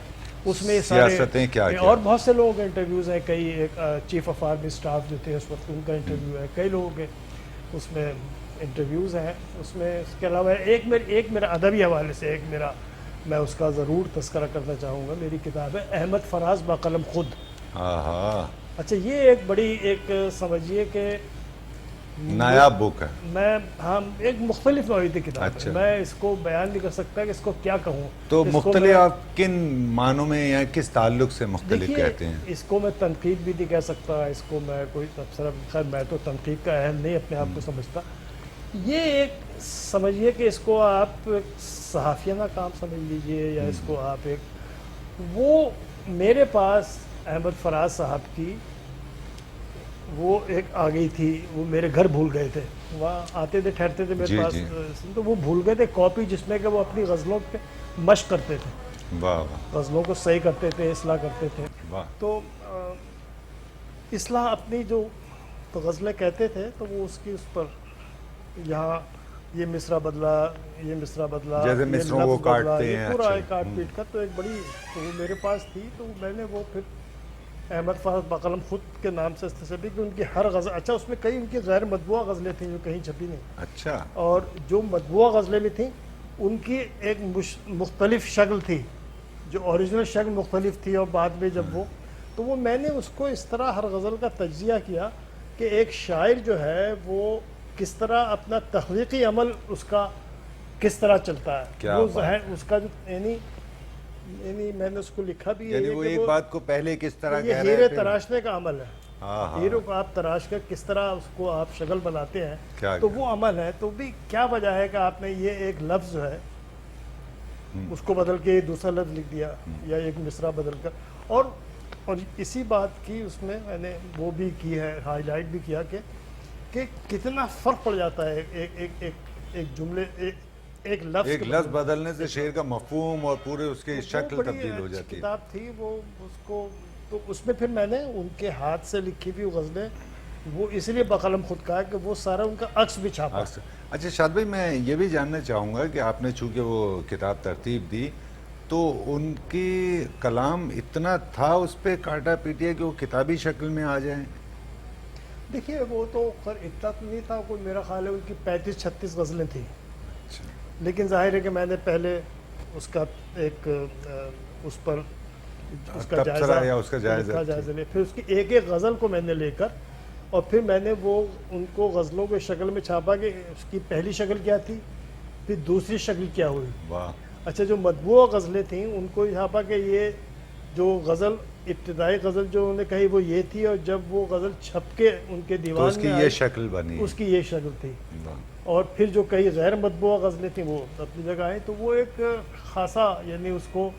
اس میں سیاستیں کیا اور بہت سے لوگوں کے انٹرویوز ہیں. کئی ایک چیف آف آرمی اسٹاف جو تھے اس وقت ان کا انٹرویو ہے, کئی لوگوں کے اس میں انٹرویوز ہیں. اس میں اس کے علاوہ ایک میرا ادبی حوالے سے ایک میرا میں اس کا ضرور تذکرہ کرنا چاہوں گا. میری کتاب ہے احمد فراز باقلم خود. اچھا یہ ایک بڑی ایک سمجھیے کہ نایاب بک ہے. میں ایک مختلف نوعیت کی کتاب ہے. میں اس کو بیان نہیں کر سکتا کہ اس کو کیا کہوں. تو مختلف آپ کن معنوں میں یا کس تعلق سے مختلف کہتے ہیں؟ اس کو میں تنقید بھی نہیں کہہ سکتا, اس کو میں کوئی تبصرہ, خیر میں تو تنقید کا اہل نہیں اپنے آپ کو سمجھتا. یہ ایک سمجھیے کہ اس کو آپ صحافیانہ کام سمجھ لیجئے, یا اس کو آپ ایک وہ میرے پاس احمد فراز صاحب کی وہ ایک آ گئی تھی. وہ میرے گھر بھول گئے تھے, وہاں آتے تھے ٹھہرتے تھے میرے پاس, تو وہ بھول گئے تھے کاپی جس میں کہ وہ اپنی غزلوں پہ مشق کرتے تھے. غزلوں کو صحیح کرتے تھے, اصلاح کرتے تھے. تو اصلاح اپنی جو غزلیں کہتے تھے تو وہ اس کی اس پر یہاں یہ مصرع بدلا, یہ مصرع بدلا, جیسے مصروں کو کاٹتے ہیں, پورا کاٹ پیٹ کا. تو ایک بڑی تو وہ میرے پاس تھی, تو میں نے وہ پھر احمد فراز باقلم خود کے نام سے استثبی کہ ان کی ہر غزل, اچھا اس میں کئی ان کی غیر مطبوعہ غزلیں تھیں جو کہیں چھپی نہیں. اچھا. اور جو مطبوعہ غزلیں بھی تھیں ان کی ایک مختلف شکل تھی, جو اوریجنل شکل مختلف تھی, اور بعد میں جب تو وہ میں نے اس کو اس طرح ہر غزل کا تجزیہ کیا کہ ایک شاعر جو ہے وہ کس طرح اپنا تخلیقی عمل اس کا کس طرح چلتا ہے, وہ ذہن اس کا جو یعنی میں نے اس کو لکھا بھی ہے, وہ ایک بات کو پہلے کس طرح یہ ہیرے تراشنے کا عمل ہے. ہیرو کو آپ تراش کر کس طرح اس کو آپ شکل بناتے ہیں, تو وہ عمل ہے. تو بھی کیا وجہ ہے کہ آپ نے یہ ایک لفظ جو ہے اس کو بدل کے دوسرا لفظ لکھ دیا, یا ایک مصرع بدل کر. اور اسی بات کی اس میں نے وہ بھی کی ہے, ہائی لائٹ بھی کیا کہ کتنا فرق پڑ جاتا ہے ایک جملے ایک لفظ بدلنے سے شعر کا مفہوم اور پورے اس کی شکل تبدیل ہو جاتی ہے. کتاب تھی وہ, اس کو تو اس میں پھر میں نے ان کے ہاتھ سے لکھی ہوئی غزلیں وہ اس لیے بقلم خود کہا کہ وہ سارا ان کا عکس بھی چھاپا. اچھا شاد بھائی, میں یہ بھی جاننا چاہوں گا کہ آپ نے چونکہ وہ کتاب ترتیب دی تو ان کی کلام اتنا تھا اس پہ کاٹا پیٹیا کہ وہ کتابی شکل میں آ جائیں؟ دیکھیے وہ تو خیر اتنا تو نہیں تھا, کوئی میرا خیال ہے ان کی 35-36 غزلیں تھیں. لیکن ظاہر ہے کہ میں نے پہلے اس کا ایک اس پر اس کا تبصرہ یا اس کا جائزہ لے، پھر اس کی ایک ایک غزل کو میں نے لے کر اور پھر میں نے وہ ان کو غزلوں کے شکل میں چھاپا کہ اس کی پہلی شکل کیا تھی، پھر دوسری شکل کیا ہوئی. واہ. اچھا جو مطبوع غزلیں تھیں ان کو چھاپا کہ یہ جو غزل ابتدائی غزل جو انہوں نے کہی وہ یہ تھی، اور جب وہ غزل چھپ کے ان کے تو دیوان اس کی میں یہ آئی شکل بنی. اس کی یہ شکل تھی. واہ. اور پھر جو کئی غیر مطبوع غزلیں تھیں وہ اپنی جگہ آئیں. تو وہ ایک خاصا یعنی اس کو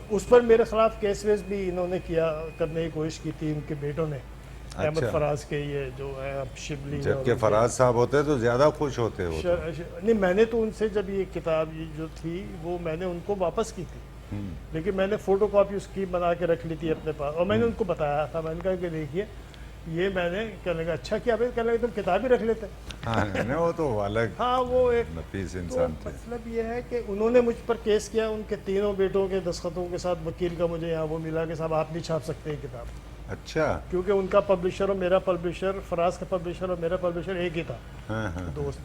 اس پر میرے خلاف کیس ویس بھی انہوں نے کرنے کی کوشش کی تھی ان کے بیٹوں نے، احمد فراز کے، یہ جو ہے اب شبلی. جبکہ فراز صاحب ہوتے تو زیادہ خوش ہوتے نہیں، میں نے تو ان سے جب یہ کتاب جو تھی وہ میں نے ان کو واپس کی تھی، لیکن میں نے فوٹو کاپی اس کی بنا کے رکھ لی تھی اپنے پاس، اور میں نے ان کو بتایا تھا. میں نے کہا کہ دیکھیے یہ میں نے کہنے لگا اچھا کیا بھائی، کہنے لگا تم کتاب ہی رکھ لیتے. ہاں وہ تو الگ ہاں وہ ایک نفیس تو انسان تھے. مطلب یہ ہے کہ انہوں نے مجھ پر کیس کیا، ان کے تینوں بیٹوں کے دستخطوں کے ساتھ وکیل کا مجھے یہاں وہ ملا کہ صاحب آپ نہیں چھاپ سکتے یہ کتاب، اچھا. کیونکہ ان کا پبلشر اور میرا پبلشر، فراز کا پبلشر اور میرا پبلشر ایک ہی تھا ہاں ہاں. دوست.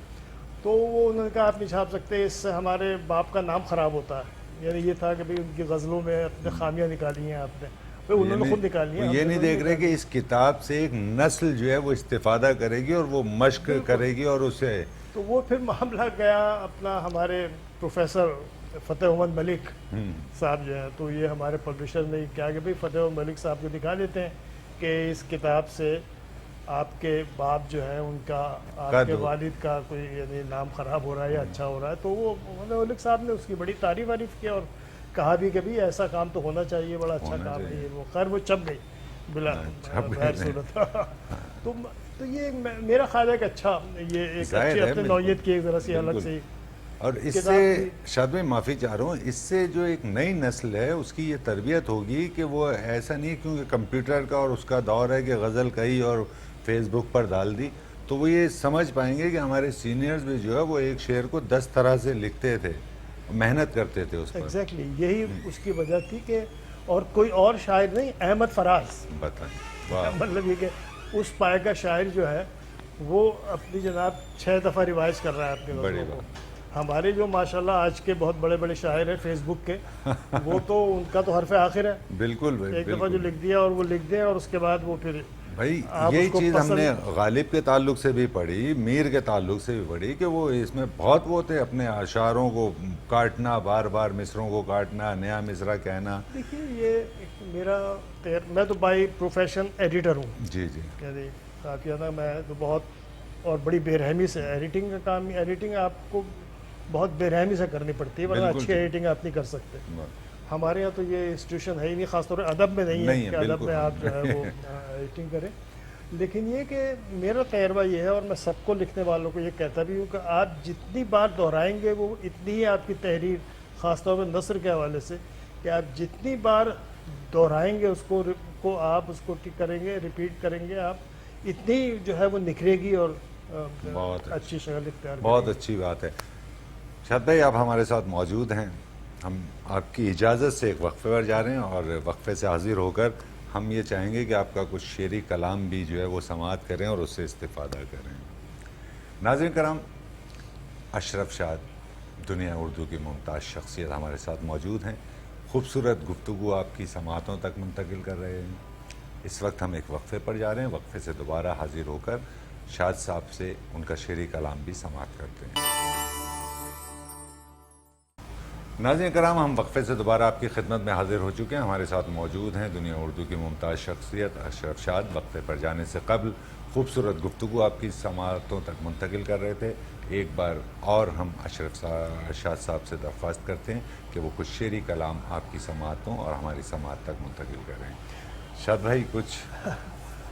تو وہ انہوں نے کہا آپ نہیں چھاپ سکتے، اس سے ہمارے باپ کا نام خراب ہوتا ہے. یعنی یہ تھا کہ بھئی ان کی غزلوں میں اپنے خامیاں نکالی ہیں آپ نے، انہوں نے خود نکالی ہیں. یہ نہیں دیکھ رہے کہ اس کتاب سے ایک نسل جو ہے وہ استفادہ کرے گی اور وہ مشق کرے گی اور اسے. تو وہ پھر معاملہ گیا اپنا ہمارے پروفیسر فتح احمد ملک صاحب جو ہیں، تو یہ ہمارے پبلشر نے کیا کہ بھئی فتح احمد ملک صاحب کو دکھا دیتے ہیں کہ اس کتاب سے آپ کے باپ جو ہیں ان کا، آپ کے والد کا کوئی یعنی نام خراب ہو رہا ہے یا اچھا ہو رہا ہے. تو وہ فتح ملک صاحب نے اس کی بڑی تعریف کی اور کہا بھی کہ بھی ایسا کام تو ہونا چاہیے، بڑا اچھا کام ہے یہ. وہ خیر وہ چپ گئی بلا غیر صورت. تو یہ میرا خیال ہے کہ اچھا، یہ ایک اچھی اپنے نوعیت کی ایک ذرا سی الگ سی. اور اس سے شاید میں معافی چاہ رہا ہوں، اس سے جو ایک نئی نسل ہے اس کی یہ تربیت ہوگی کہ وہ ایسا نہیں، کیونکہ کمپیوٹر کا اور اس کا دور ہے کہ غزل کہی اور فیس بک پر ڈال دی، تو وہ یہ سمجھ پائیں گے کہ ہمارے سینئرز بھی جو ہے وہ ایک شعر کو 10 طرح سے لکھتے تھے، محنت کرتے تھے اس پر. ایگزیکٹلی یہی اس کی وجہ تھی کہ اور کوئی اور شاعر نہیں، احمد فراز. بتائیں. مطلب یہ کہ اس پائے کا شاعر جو ہے وہ اپنی جناب 6 دفعہ ریوائز کر رہا ہے اپنے غزلوں کو. ہمارے جو ماشاءاللہ آج کے بہت بڑے بڑے شاعر ہیں فیس بک کے، وہ تو ان کا تو حرف آخر ہے. بالکل بھائی، ایک دفعہ جو لکھ دیا اور وہ لکھ دیں اور اس کے بعد وہ پھر بھائی یہی چیز ہم نے غالب کے تعلق سے بھی پڑھی، میر کے تعلق سے بھی پڑھی کہ وہ اس میں بہت وہ تھے اپنے اشعاروں کو کاٹنا، بار بار مصروں کو کاٹنا، نیا مصرع کہنا. دیکھیے یہ میرا میں تو بائی پروفیشن ایڈیٹر ہوں. جی جی. یعنی کافی میں تو بہت اور بڑی بے رحمی سے ایڈیٹنگ کا کام، ایڈیٹنگ آپ کو بہت بے رحمی سے کرنی پڑتی ہے، ورنہ اچھی ایڈیٹنگ آپ نہیں کر سکتے. ہمارے یہاں تو یہ انسٹیٹیوشن ہے ہی نہیں، خاص طور پہ ادب میں نہیں ہے کہ ادب میں آپ جو ہے وہ ایڈیٹنگ کریں. لیکن یہ کہ میرا تجربہ یہ ہے اور میں سب کو لکھنے والوں کو یہ کہتا بھی ہوں کہ آپ جتنی بار دہرائیں گے وہ اتنی ہی آپ کی تحریر، خاص طور پہ نثر کے حوالے سے، کہ آپ جتنی بار دہرائیں گے اس کو آپ اس کو کریں گے، ریپیٹ کریں گے، آپ اتنی جو ہے وہ نکھرے گی اور بہت اچھی شکل اختیار. بہت اچھی بات ہے. شاہد بھائی آپ ہمارے ساتھ موجود ہیں، ہم آپ کی اجازت سے ایک وقفے پر جا رہے ہیں اور وقفے سے حاضر ہو کر ہم یہ چاہیں گے کہ آپ کا کچھ شعری کلام بھی جو ہے وہ سماعت کریں اور اس سے استفادہ کریں. ناظرین کرام، اشرف شاد دنیا اردو کی ممتاز شخصیت ہمارے ساتھ موجود ہیں، خوبصورت گفتگو آپ کی سماعتوں تک منتقل کر رہے ہیں. اس وقت ہم ایک وقفے پر جا رہے ہیں، وقفے سے دوبارہ حاضر ہو کر شاد صاحب سے ان کا شعری کلام بھی سماعت کرتے ہیں. ناظرین کرام، ہم وقفے سے دوبارہ آپ کی خدمت میں حاضر ہو چکے ہیں. ہمارے ساتھ موجود ہیں دنیا اردو کی ممتاز شخصیت اشرف شاد. وقفے پر جانے سے قبل خوبصورت گفتگو آپ کی سماعتوں تک منتقل کر رہے تھے. ایک بار اور ہم اشرف شاد صاحب سے درخواست کرتے ہیں کہ وہ کچھ شعری کلام آپ کی سماعتوں اور ہماری سماعت تک منتقل کریں. شاد بھائی کچھ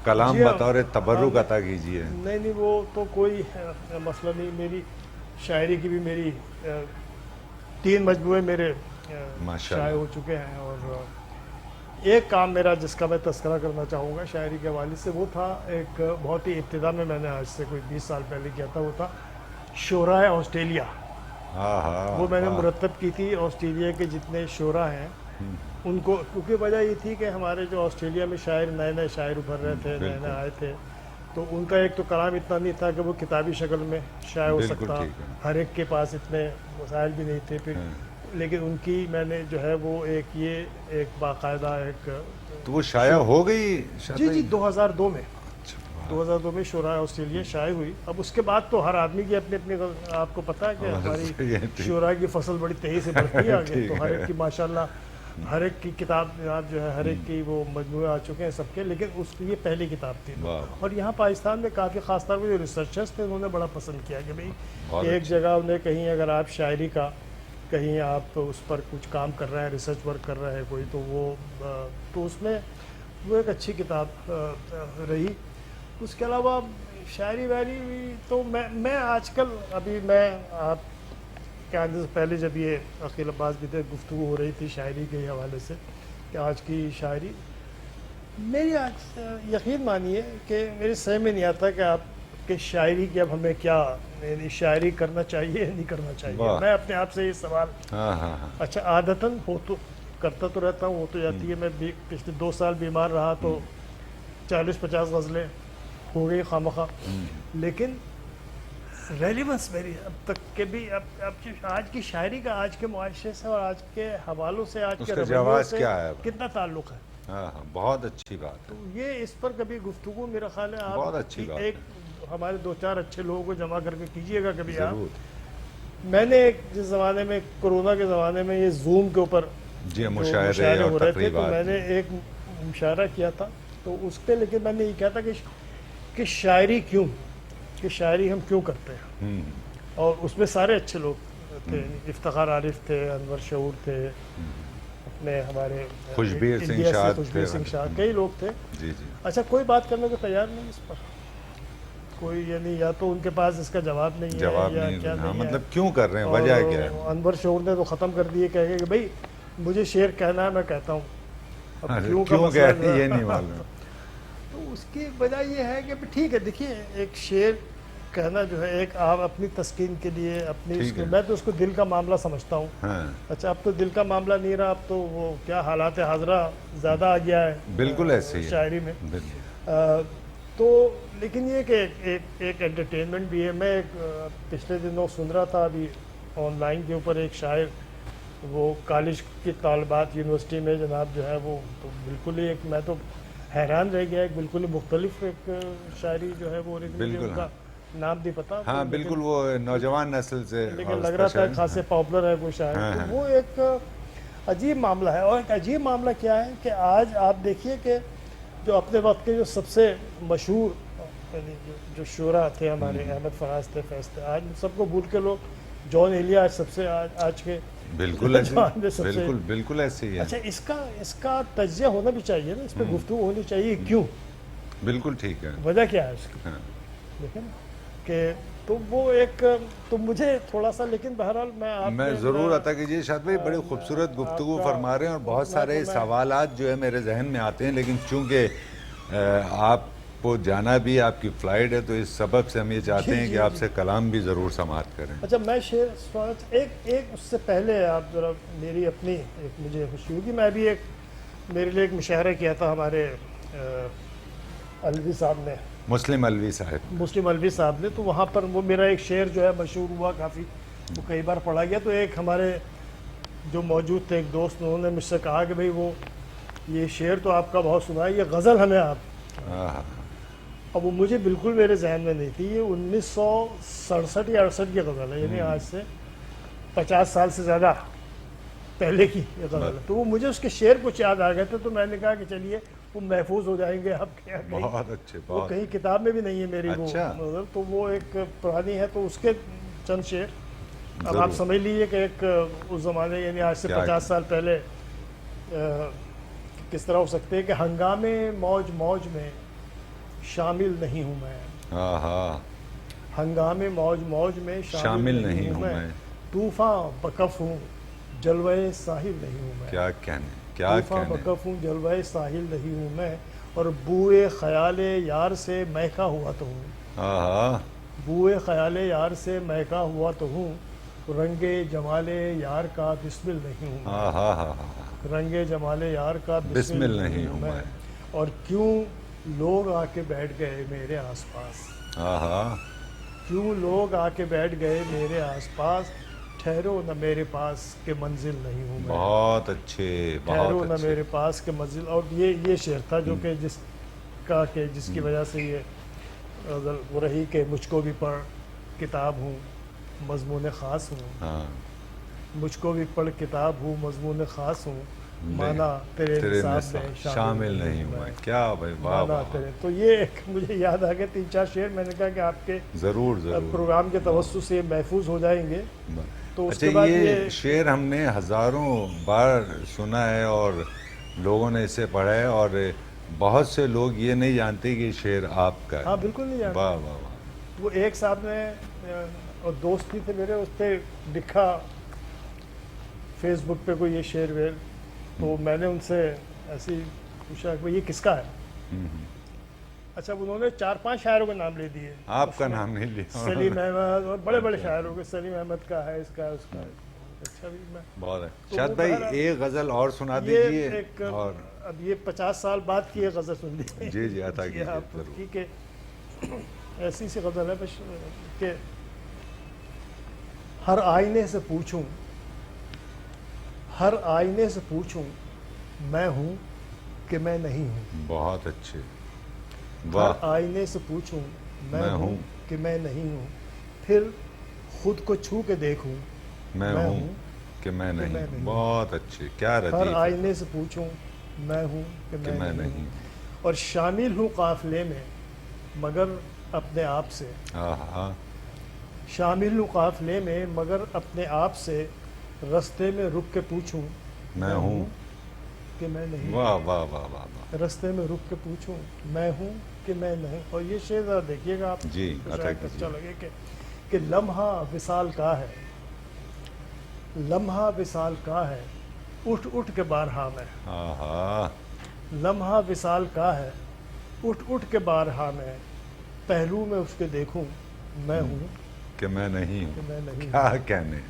کلام بطور تبرک عطا کیجیے. نہیں وہ تو کوئی مسئلہ نہیں. میری شاعری کی بھی میری 3 مجموعے میرے شائع ہو چکے ہیں، اور ایک کام میرا جس کا میں تذکرہ کرنا چاہوں گا شاعری کے حوالے سے، وہ تھا ایک بہت ہی ابتدا میں نے آج سے کوئی 20 سال پہلے کیا تھا. وہ تھا شعراء آسٹریلیا. وہ میں نے مرتب کی تھی آسٹریلیا کے جتنے شعراء ہیں ان کو، کیونکہ وجہ یہ تھی کہ ہمارے جو آسٹریلیا میں شاعر نئے نئے شاعر ابھر رہے تھے، نئے نئے آئے تھے، تو ان کا ایک تو کلام اتنا نہیں تھا کہ وہ کتابی شکل میں شائع ہو بالکل سکتا، ٹھیک ہے۔ ہر ایک کے پاس اتنے وسائل بھی نہیں تھے پھر، لیکن ان کی میں نے جو ہے وہ ایک باقاعدہ ایک تو وہ شائع ہو گئی؟ جی 2002 میں 2002 میں شورائے آسٹریلیا شائع ہوئی۔ اب اس کے بعد تو ہر آدمی کی اپنی اپنی آپ کو پتہ ہے کہ ہماری شورائے کی فصل بڑی تیزی سے بڑھتی ہے آگے، تو ہر ایک کی ماشاءاللہ ہر ایک کی کتاب جو ہے ہر ایک کی وہ مجموعے آ چکے ہیں سب کے، لیکن یہ پہلی کتاب تھی۔ اور یہاں پاکستان میں کافی خاص طور پہ جو ریسرچرز تھے انہوں نے بڑا پسند کیا کہ بھئی ایک جگہ انہیں کہیں اگر آپ شاعری کا کہیں آپ اس پر کچھ کام کر رہے ہیں، ریسرچ ورک کر رہے ہیں کوئی، تو اس میں وہ ایک اچھی کتاب رہی۔ اس کے علاوہ شاعری واعری تو میں آج کل ابھی میں آپ کے آنے سے پہلے جب یہ عقیل عباس بھی تھے گفتگو ہو رہی تھی شاعری کے حوالے سے کہ آج کی شاعری میری آج یقین مانیے کہ میرے سمجھ میں نہیں آتا کہ آپ کہ شاعری کی اب ہمیں کیا یعنی شاعری کرنا چاہیے نہیں کرنا چاہیے۔ میں اپنے آپ سے یہ سوال اچھا عادتاً ہو تو کرتا تو رہتا ہوں، ہو تو جاتی ہے۔ میں پچھلے 2 سال بیمار رہا تو 40-50 غزلیں ہو گئی خواہ، لیکن ریلیونس میری اب تک کے بھی اب آج کی شاعری کا آج کے معاشرے سے اور آج کے حوالوں سے آج کے رویوں سے کتنا تعلق ہے؟ بہت اچھی بات تو یہ اس پر کبھی گفتگو میرا خیال ہے آپ ایک ہمارے 2-4 اچھے لوگوں کو جمع کر کے کیجیے گا کبھی آپ۔ میں نے جس زمانے میں کورونا کے زمانے میں یہ زوم کے اوپر مشاعرے ہو رہے تھے تو میں نے ایک مشاعرہ کیا تھا تو اس پہ، لیکن میں نے یہ کہا تھا کہ شاعری کیوں، کہ شاعری ہم کیوں کرتے ہیں، اور اس میں سارے اچھے لوگ تھے، افتخار عارف تھے، انور شعور تھے، اپنے ہمارے خوشبیر سنگھ شاہ، کئی لوگ تھے۔ اچھا کوئی بات کرنے کو تیار نہیں اس پر، کوئی یعنی یا تو ان کے پاس اس کا جواب نہیں ہے یا کیا نہیں ہے، مطلب کیوں کر رہے ہیں، وجہ کیا ہے؟ انور شعور نے تو ختم کر دیے کہہ کہ بھائی مجھے شعر کہنا ہے میں کہتا ہوں، اب کیوں کہتے ہیں یہ نہیں معلوم۔ تو اس کی وجہ یہ ہے کہ ٹھیک ہے دیکھیے ایک شعر کہنا جو ہے ایک آپ اپنی تسکین کے لیے اپنی میں تو اس کو دل کا معاملہ سمجھتا ہوں۔ اچھا اب تو دل کا معاملہ نہیں رہا، اب تو وہ کیا حالات حاضرہ زیادہ آ گیا ہے بالکل ایسے شاعری میں، تو لیکن یہ کہ ایک انٹرٹینمنٹ بھی ہے۔ میں پچھلے دنوں سن رہا تھا ابھی آن لائن کے اوپر ایک شاعر، وہ کالج کی طالبات یونیورسٹی میں جناب جو ہے وہ تو بالکل ہی ایک میں تو حیران رہ گیا، ایک بالکل ہی مختلف ایک شاعری جو ہے وہ ان کا نام نہیں پتا، ہاں بالکل وہ نوجوان نسل سے، لیکن لگ رہا تھا خاصے پاپولر ہے کوئی شاعر، تو وہ ایک عجیب معاملہ ہے۔ اور ایک عجیب معاملہ کیا ہے کہ آج آپ دیکھیے کہ جو اپنے وقت کے جو سب سے مشہور یعنی جو شعراء تھے ہمارے، احمد فراز تھے، فیض تھے، آج سب کو بھول کے لوگ جان ایلیا سب سے آج کے بالکل ایسے ہی ہے۔ اچھا اس کا تجزیہ ہونا بھی چاہیے نا، اس پہ گفتگو ہونی چاہیے، کیوں؟ بالکل ٹھیک ہے، وجہ کیا ہے اس کی؟ دیکھیں کہ تو وہ ایک تو مجھے تھوڑا سا، لیکن بہرحال میں ضرور عطا کیجیے شاہد بھائی، بڑی خوبصورت گفتگو فرما رہے ہیں اور بہت سارے سوالات جو ہے میرے ذہن میں آتے ہیں، لیکن چونکہ آپ کو جانا بھی، آپ کی فلائٹ ہے، تو اس سبب سے ہم یہ چاہتے ہیں کہ آپ سے کلام بھی ضرور سماعت کریں۔ اچھا میں شعر ایک اس سے پہلے آپ ذرا میری اپنی ایک مجھے خوشی ہوگی، میں بھی میرے لیے ایک مشاعرہ کیا تھا ہمارے الوی صاحب نے، مسلم الوی صاحب نے، تو وہاں پر وہ میرا ایک شعر جو ہے مشہور ہوا کافی، وہ کئی بار پڑھا گیا، تو ایک ہمارے جو موجود تھے ایک دوست، انہوں نے مجھ سے کہا کہ بھئی وہ یہ شعر تو آپ کا بہت سنا ہے، یہ غزل ہمیں آپ، اب وہ مجھے بالکل میرے ذہن میں نہیں تھی، یہ 1967 یا 68 کی غزل ہے، یعنی آج سے 50 سال سے زیادہ پہلے کی یہ غزل ہے، تو وہ مجھے اس کے شعر کچھ یاد آ گئے تھے، تو میں نے کہا کہ چلیے وہ محفوظ ہو جائیں گے آپ کے، بہت اچھے، وہ کہیں کتاب میں بھی نہیں ہے میری وہ غزل، تو وہ ایک پرانی ہے، تو اس کے چند شعر اب آپ سمجھ لیجیے کہ ایک اس زمانے یعنی آج سے 50 سال پہلے کس طرح ہو سکتے ہیں کہ ہنگامے موج موج میں شامل نہیں ہوں میں، ہنگامے موج موج میں شامل نہیں ہوں میں، طوفان بکف ہوں جلوے ساحل نہیں ہوں میں، کیا کہنے، طوفان بکف ہوں جلوے ساحل نہیں ہوں میں، اور بوئے خیال یار سے مہکا ہوا تو ہوں، بوئے خیال یار سے مہکا ہوا تو ہوں، رنگ جمال یار کا بسمل نہیں ہوں، رنگ جمال یار کا بسمل نہیں ہوں میں، اور کیوں لوگ آ کے بیٹھ گئے میرے آس پاس، آہا، کیوں لوگ آ کے بیٹھ گئے میرے آس پاس، ٹھہرو نہ میرے پاس کہ منزل نہیں ہوں میں، بہت اچھے، ٹھہرو بہت نہ اچھے. میرے پاس کہ منزل. اور یہ شعر تھا جو کہ جس کی وجہ سے یہ غزل وہ رہی کہ مجھ کو بھی پڑھ کتاب ہوں مضمون خاص ہوں، ہاں، مجھ کو بھی پڑھ کتاب ہوں مضمون خاص ہوں، مانا تیرے نصاب میں شامل نہیں ہوں میں. کیا بھائی، واہ مانا واہ، تیرے. تو یہ ایک مجھے یاد آ گیا 3-4 شعر، میں نے کہا کہ آپ کے ضرور ضرور. پروگرام کے توسط سے یہ محفوظ ہو جائیں گے. تو اس اچھا، کے بعد یہ شعر ہم نے ہزاروں بار سنا ہے اور لوگوں نے اسے پڑھا ہے، اور بہت سے لوگ یہ نہیں جانتے کہ یہ شعر آپ کا ہے. ہاں بالکل نہیں جانتے. واہ واہ واہ. وہ ایک صاحب نے اور دوست بھی تھے میرے، اس پہ لکھا فیس بک پہ کوئی یہ شعر ویر، تو میں نے ان سے ایسے ہی پوچھا کہ یہ کس کا ہے. اچھا، انہوں نے 4-5 شاعروں کے نام لے دیے. آپ کا نام نہیں لیا. سلیم احمد اور بڑے بڑے شاعروں کے، سلیم احمد کا ہے، اس کا ہے، اس کا ہے. اچھا بھی میں بہت ہے. تو شاد وہ بھائی بہرحال ایک غزل اور سنا یہ دیجئے. ایک اور اب یہ 50 سال بعد کی ایک غزل سن لی. جی جی، عطا کیجیے آپ ضرور. کی کہ ایسی سی غزل ہے بس کہ ہر آئینے سے پوچھوں، ہر آئینے سے پوچھوں میں ہوں کہ میں نہیں ہوں. بہت اچھے. ہر واہ. آئینے سے پوچھوں میں میں ہوں ہوں کہ میں نہیں ہوں، پھر خود کو چھو کے دیکھوں میں ہوں کہ میں نہیں. نہیں. بہت اچھے. کیا ہر لطیف. آئینے سے پوچھوں میں ہوں کہ کہ میں نہیں نہیں. ہوں، اور شامل ہوں قافلے میں مگر اپنے آپ سے. آہا. شامل ہوں قافلے میں مگر اپنے آپ سے، رستے میں رک کے پوچھوں میں ہوں. کہ میں نہیں. واہ واہ واہ واہ واہ. رستے میں رک کے پوچھوں میں ہوں کہ میں نہیں. اور یہ شعر ذرا دیکھیے گا آپ، جی، تو عطا شاید کیجیے. اچھا لگے کہ لمحہ وصال کا ہے، لمحہ وصال کا ہے، اٹھ اٹھ کے بارہا میں. آہا. لمحہ وصال کا ہے، اٹھ اٹھ کے بارہا میں، پہلو میں اس کے دیکھوں میں ہوں کہ میں نہیں کہ ہوں. میں نہیں ہوں. کیا کہنے،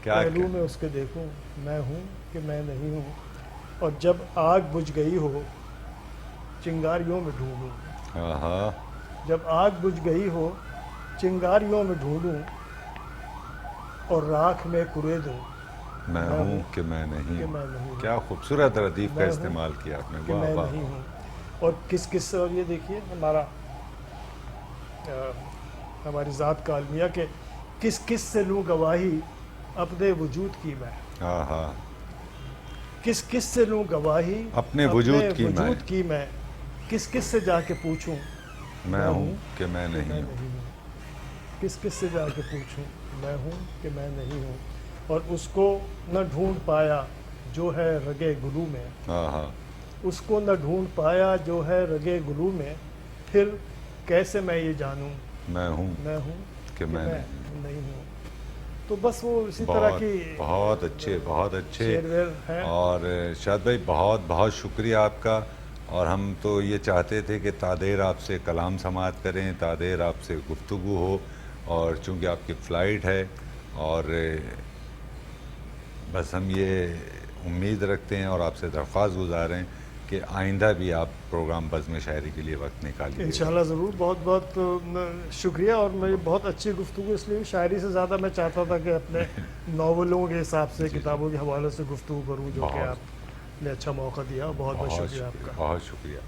کیا پہلو کہنے. میں اس کے دیکھوں میں ہوں کہ میں نہیں ہوں. اور جب آگ بجھ گئی ہو چنگاریوں میں ڈھونڈوں. آہا. جب آگ بجھ گئی ہو چنگاریوں میں ڈھونڈوں، اور راکھ میں کرے دوں میں ہوں کہ میں نہیں کہ ہوں. میں نہیں ہوں. کیا خوبصورت ردیف کا میں ہوں استعمال کیا آپ نے. کہ واہ میں واہ. نہیں ہوں. اور کس کس سے، اور یہ دیکھیے ہمارا ہماری ذات کا المیہ کہ کس کس سے لوں گواہی اپنے وجود کی میں. آہا. کس کس سے لوں گواہی اپنے وجود کی میں. وجود کی میں. کس کس سے جا کے پوچھوں میں ہوں کہ میں کہ میں نہیں ہوں. نہیں ہوں. کس کس سے جا کے پوچھوں میں ہوں کہ میں نہیں ہوں. اور اس کو نہ ڈھونڈ پایا جو ہے رگے گلو میں. آہا. اس کو نہ ڈھونڈ پایا جو ہے رگے گلو میں، پھر کیسے میں یہ جانوں میں ہوں کہ کہ میں میں نہیں. نہیں ہوں. تو بس وہ اسی طرح بہت کی بہت اچھے، بہت اچھے. شعر ویر ہیں. اور شاد بھائی بہت بہت شکریہ آپ کا. اور ہم تو یہ چاہتے تھے کہ تادیر آپ سے کلام سماعت کریں، تادیر آپ سے گفتگو ہو، اور چونکہ آپ کی فلائٹ ہے، اور بس ہم یہ امید رکھتے ہیں اور آپ سے درخواست گزار ہیں کہ آئندہ بھی آپ پروگرام بزم شاعری کے لیے وقت نکالیے. انشاءاللہ ضرور. بہت بہت شکریہ. اور میری بہت اچھی گفتگو، اس لیے شاعری سے زیادہ میں چاہتا تھا کہ اپنے ناولوں کے حساب سے، کتابوں کے حوالے سے گفتگو کروں، جو کہ آپ نے اچھا موقع دیا. بہت بہت شکریہ آپ کا. بہت شکریہ.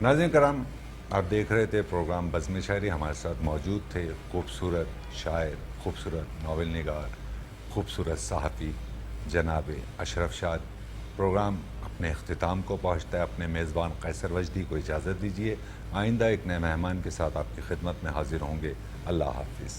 ناظرین کرام، آپ دیکھ رہے تھے پروگرام بزم شاعری. ہمارے ساتھ موجود تھے خوبصورت شاعر، خوبصورت ناول نگار، خوبصورت صحافی جناب اشرف شاد. پروگرام اپنے اختتام کو پہنچتا ہے. اپنے میزبان قیصر وجدی کو اجازت دیجیے. آئندہ ایک نئے مہمان کے ساتھ آپ کی خدمت میں حاضر ہوں گے. اللہ حافظ.